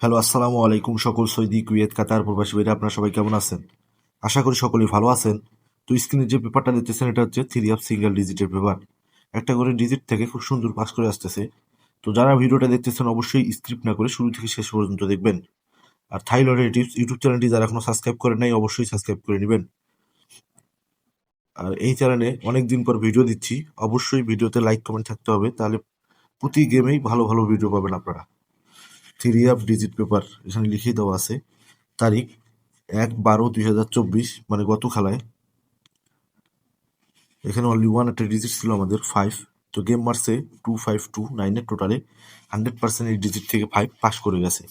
Hello, আসসালামু আলাইকুম সকল সৌদি, কুয়েত, কাতার প্রবাসী ভাইরা, আপনারা সবাই কেমন আছেন? আশা করি সকলেই ভালো আছেন। তো স্ক্রিনে যে পেপারটা দেখতেছেন এটা হচ্ছে থ্রি অফ সিঙ্গেল ডিজিটের পেপার। একটা করে ডিজিট থেকে খুব সুন্দর পাস করে আসতেছে। তো যারা ভিডিওটা দেখতেছেন অবশ্যই স্ক্রিপ্ট না করে শুরু থেকে শেষ পর্যন্ত দেখবেন। আর থাইলয়েডের টিপস ইউটিউব চ্যানেলটি যারা এখনো সাবস্ক্রাইব করেন নাই অবশ্যই সাবস্ক্রাইব করে নেবেন। আর এই চ্যানেলে অনেকদিন পর ভিডিও দিচ্ছি, অবশ্যই ভিডিওতে লাইক কমেন্ট থাকতে হবে, তাহলে প্রতি গেমেই ভালো ভালো ভিডিও পাবেন আপনারা। থ্রি অফ ডিজিট পেপার এখানে লিখিয়ে দেওয়া আছে। তারিখ 1/12/2024, মানে গত খেলায় এখানে অনলি ওয়ান একটা ডিজিট ছিল আমাদের 5। তো গেম মারছে 2529 টোটালে 100% এই ডিজিট থেকে 5 পাস করে গেছে।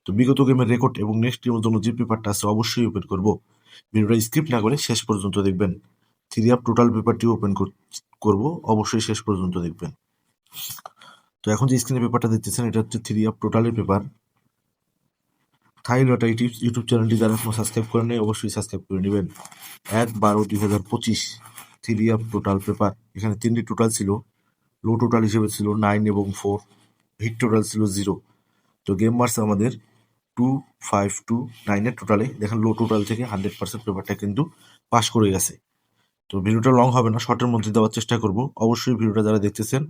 তো বিগত গেমের রেকর্ড এবং নেক্সট গেমের জন্য যে পেপারটা আছে অবশ্যই ওপেন করব। ভিডিওটা স্কিপ না করে শেষ পর্যন্ত দেখবেন। থ্রি আপ টোটাল পেপারটি ওপেন করব, অবশ্যই শেষ পর্যন্ত দেখবেন। তো এখন যে স্ক্রিনে পেপারটা দেখতেছেন এটা হচ্ছে থ্রি আপ টোটালের paper. Thai lottery tips YouTube চ্যানেলটি যারা এখনো সাবস্ক্রাইব করেন নাই অবশ্যই সাবস্ক্রাইব করে নেবেন। 1/12/2025 থ্রি আপ টোটাল পেপার। এখানে তিনটি টোটাল ছিল। লো টোটাল হিসেবে ছিল 9 এবং 4। হিট টোটাল ছিল 0। তো গেম মার্কস আমাদের 2529 টোটালে। দেখেন লো টোটাল থেকে 100% পেপারটা কিন্তু পাস করে গেছে। তো ভিডিওটা লং হবে না, শর্টের মধ্যে দেওয়ার চেষ্টা করব। অবশ্যই ভিডিওটা যারা দেখতেছেন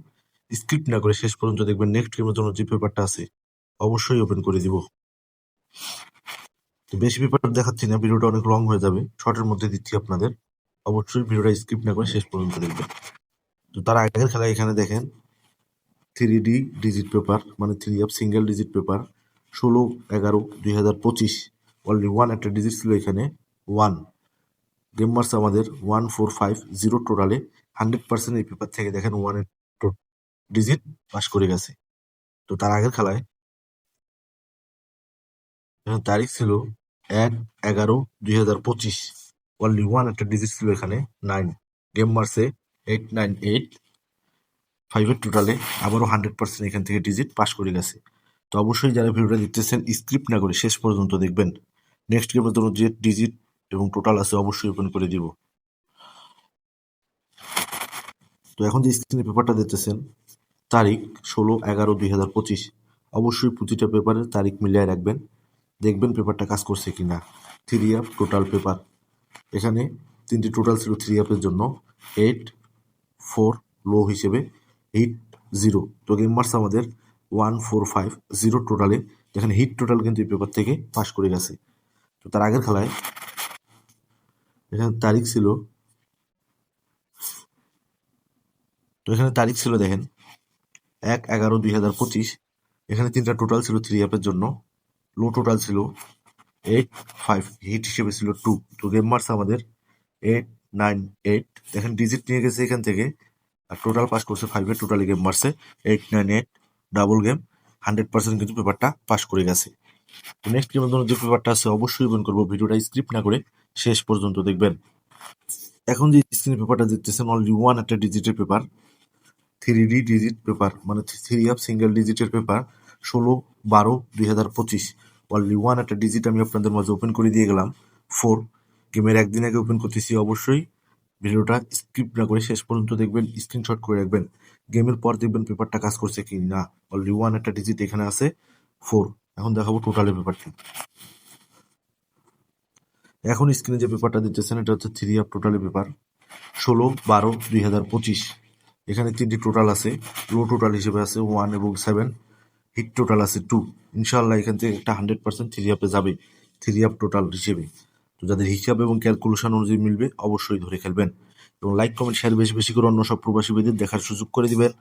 স্কিপ না করে শেষ পর্যন্ত দেখবেন। নেক্সট গেমের জন্য যে পেপারটা আছে অবশ্যই ওপেন করে দিব। তো বেশি পেপার দেখাচ্ছি না, ভিডিওটা অনেক লং হয়ে যাবে, শর্টের মধ্যে দিচ্ছি আপনাদের। অবশ্যই ভিডিওটা স্কিপ না করে শেষ পর্যন্ত দেখবেন। তো তার আগের খেলা এখানে দেখেন থ্রি ডিজিট পেপার, মানে three of single digit paper. 16/11/2025 only one একটা ডিজিট ছিল এখানে 1। গেম মার্কস আমাদের 1450 টোটালে। 100% এই পেপার থেকে দেখেন ওয়ানের ডিজিট পাস করে গেছে। তো তার আগের খেলায় তারিখ ছিল 1/11/2025 অনলি ওয়ান একটা ডিজিট ছিল এখানে 9। গেম মারছে 898 5 টোটালে। আবারও 100% এখান থেকে ডিজিট পাস করে গেছে। তো অবশ্যই যারা ভিডিওটা দেখতেছেন স্ক্রিপ্ট না করে শেষ পর্যন্ত দেখবেন। নেক্সট গেমের জন্য যে ডিজিট এবং টোটাল আছে অবশ্যই ওপেন করে দিব। তো এখন যে স্ক্রিনে পেপারটা দেখতেছেন তারিখ 16/11/2025। অবশ্যই প্রতিটা পেপারের তারিখ মিলিয়ে রাখবেন, দেখবেন পেপারটা কাজ করছে কিনা। Three up total paper. এখানে তিনটি টোটাল ছিল থ্রি আপের জন্য 8, 4 লো হিসেবে, 8, 0। তো গেম মার্কস আমাদের 1450 টোটালে। এখানে হিট টোটাল কিন্তু এই পেপার থেকে পাস করে গেছে। তো তার আগের খেলায় এখানে তারিখ ছিল, দেখেন 1/11/2025। এখানে তিনটা টোটাল ছিল থ্রি আপের জন্য। লো টোটাল ছিল 8, 5, হিট হিসেবে ছিল 2। তো গেম মার্কস আমাদের 898। দেখেন ডিজিট নিয়ে গেছে এখান থেকে, আর টোটাল পাস করছে 5 টোটালি গেম মারছে 898। ডাবল গেম 100% কিন্তু পেপারটা পাস করে গেছে। তো নেক্সট গেমের জন্য যে পেপারটা আছে অবশ্যই ওপেন করবো, ভিডিওটা স্ক্রিপ্ট না করে শেষ পর্যন্ত দেখবেন। এখন যে স্ক্রিনে পেপারটা দেখতেছেন অনলি ওয়ান একটা ডিজিটের পেপার। থ্রি ডিজিট পেপার, মানে থ্রি অফ সিঙ্গেল ডিজিটের পেপার। 16/12/2025 অনলি ওয়ান একটা ডিজিট আমি আপনাদের মাঝে ওপেন করে দিয়ে গেলাম 4। গেমের একদিন আগে ওপেন করতেছি, অবশ্যই ভিডিওটা স্কিপ না করে শেষ পর্যন্ত দেখবেন, স্ক্রিনশট করে রাখবেন। গেমের পর দেখবেন পেপারটা কাজ করছে কি না। অলরেডি ওয়ান একটা ডিজিট এখানে আছে 4। এখন দেখাবো টোটালের পেপারটি। এখন স্ক্রিনে যে পেপারটা দিতেছেন এটা হচ্ছে থ্রি আপ টোটালের পেপার। 16/12/2025। এখানে তিনটি টোটাল আছে। লো টোটাল হিসেবে আছে 1 এবং 7। হিট টোটাল আছে 2। ইনশাল্লাহ এখান থেকে একটা 100% থ্রি আপে যাবে, থ্রি আপ টোটাল হিসেবে। তো যাদের হিসাব এবং ক্যালকুলেশন অনুযায়ী মিলবে অবশ্যই ধরে খেলবেন, এবং লাইক কমেন্ট শেয়ার বেশি বেশি করে অন্য সব প্রবাসী ভাইদের দেখার সুযোগ করে দিবেন।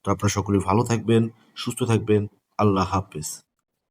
তো আপনারা সকলে ভালো থাকবেন, সুস্থ থাকবেন। আল্লাহ হাফেজ।